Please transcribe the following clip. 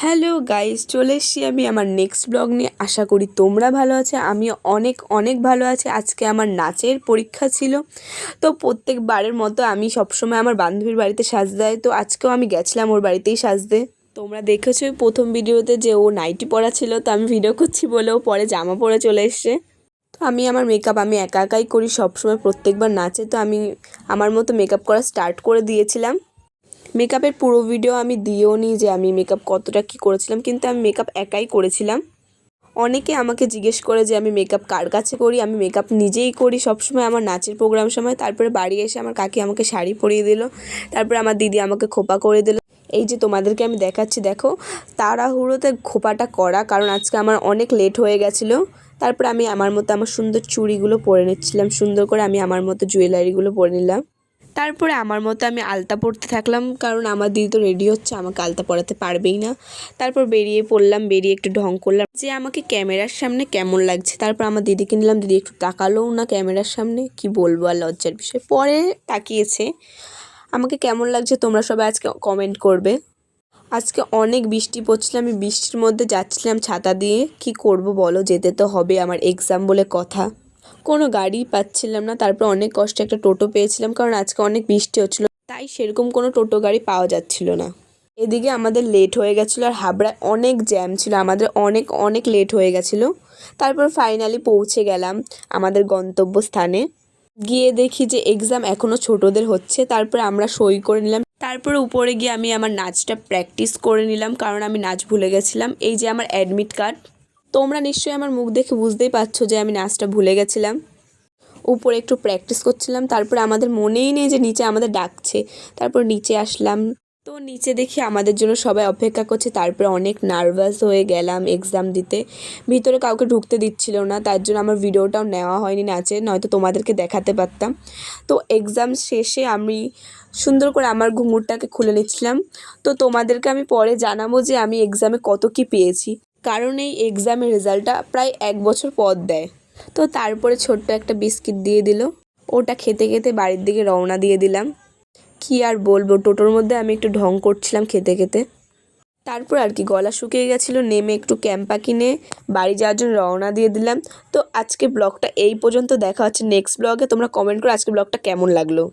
Hello guys, চলে এসেছি আমি আমার নেক্সট ব্লগ নিয়ে। আশা করি তোমরা ভালো আছো। আমি অনেক অনেক ভালো আছি। আজকে আমার নাচের পরীক্ষা ছিল, তো প্রত্যেকবারের মতো আমি সবসময় আমার বান্ধবীর বাড়িতে সাজতে যাই, তো আজকেও আমি গেছিলাম ওর বাড়িতেই সাজতে। তোমরা দেখেছো প্রথম ভিডিওতে যে ও নাইটি পরা ছিল, তো আমি ভিডিও করছি বলে ও পরে জামা পরে চলে এসছে। তো আমি আমার মেকআপ আমি একা একাই করি সবসময়, প্রত্যেকবার নাচে, তো আমি আমার মতো মেকআপ করা স্টার্ট করে দিয়েছিলাম। মেকআপের পুরো ভিডিও আমি দিয়েও নি যে আমি মেকআপ কতটা কী করেছিলাম, কিন্তু আমি মেকআপ একাই করেছিলাম। অনেকে আমাকে জিজ্ঞেস করে যে আমি মেকআপ কার কাছে করি। আমি মেকআপ নিজেই করি সবসময় আমার নাচের প্রোগ্রাম সময়। তারপরে বাড়ি এসে আমার কাকি আমাকে শাড়ি পরিয়ে দিল, তারপরে আমার দিদি আমাকে খোপা করে দিল। এই যে তোমাদেরকে আমি দেখাচ্ছি, দেখো তাড়াহুড়োতে খোপাটা করা, কারণ আজকে আমার অনেক লেট হয়ে গেছিলো। তারপরে আমি আমার মতো আমার সুন্দর চুড়িগুলো পরে নিচ্ছিলাম, সুন্দর করে আমি আমার মতো জুয়েলারিগুলো পরে নিলাম। তারপরে আমার মতো আমি আলতা পরতে থাকলাম, কারণ আমার দিদি তো রেডি হচ্ছে, আমাকে আলতা পরাতে পারবেই না। তারপর বেরিয়ে পড়লাম, বেরিয়ে একটু ঢং করলাম যে আমাকে ক্যামেরার সামনে কেমন লাগছে। তারপর আমার দিদিকে নিলাম, দিদি একটু তাকালোও না ক্যামেরার সামনে, কি বলবো আর লজ্জার বিষয়। পরে তাকিয়েছে। আমাকে কেমন লাগছে তোমরা সবাই আজকে কমেন্ট করবে। আজকে অনেক বৃষ্টি পড়ছিল, আমি বৃষ্টির মধ্যে যাচ্ছিলাম ছাতা দিয়ে। কি করব বলো, যেতে তো হবে, আমার এক্সাম বলে কথা। কোনো গাড়ি পাচ্ছিলাম না, তারপর অনেক কষ্টে একটা টোটো পেয়েছিলাম, কারণ আজকে অনেক বৃষ্টি হচ্ছিলো, তাই সেরকম কোনো টোটো গাড়ি পাওয়া যাচ্ছিল না। এদিকে আমাদের লেট হয়ে গেছিলো, আর হাবড়ায় অনেক জ্যাম ছিল, আমাদের অনেক অনেক লেট হয়ে গেছিলো। তারপর ফাইনালি পৌঁছে গেলাম আমাদের গন্তব্যস্থানে। গিয়ে দেখি যে এক্সাম এখনও ছোটদের হচ্ছে। তারপরে আমরা সই করে নিলাম, তারপরে উপরে গিয়ে আমি আমার নাচটা প্র্যাকটিস করে নিলাম, কারণ আমি নাচ ভুলে গেছিলাম। এই যে আমার অ্যাডমিট কার্ড। তোমরা নিশ্চয়ই আমার মুখ দেখে বুঝতেই পারছো যে আমি নাচটা ভুলে গেছিলাম। উপরে একটু প্র্যাকটিস করছিলাম, তারপরে আমাদের মনেই নেই যে নিচে আমাদের ডাকছে। তারপর নিচে আসলাম, তো নিচে দেখি আমাদের জন্য সবাই অপেক্ষা করছে। তারপরে অনেক নার্ভাস হয়ে গেলাম এক্সাম দিতে। ভিতরে কাউকে ঢুকতে দিচ্ছিল না, তার জন্য আমার ভিডিওটাও নেওয়া হয়নি নাচে, নয়তো তোমাদেরকে দেখাতে পারতাম। তো এক্সাম শেষে আমি সুন্দর করে আমার ঘুঙুরটাকে খুলে নিচ্ছিলাম। তো তোমাদেরকে আমি পরে জানাবো যে আমি এক্সামে কত কী পেয়েছি, কারণ এই এক্সামের রেজাল্টটা প্রায় 1 বছর পর দেয়। তো তারপরে ছোট্ট একটা বিস্কিট দিয়ে দিল, ওটা খেতে খেতে বাড়ির দিকে রওনা দিয়ে দিলাম। কি আর বলবো, টোটোর মধ্যে আমি একটু ঢং করছিলাম খেতে খেতে। তারপর আর কি গলা শুকিয়ে গেছিলো, নেমে একটু ক্যাম্পা কিনে বাড়ি যাওয়ার জন্য রওনা দিয়ে দিলাম। তো আজকে ব্লগটা এই পর্যন্ত, দেখা হচ্ছে নেক্সট ব্লগে। তোমরা কমেন্ট করো আজকে ব্লগটা কেমন লাগলো।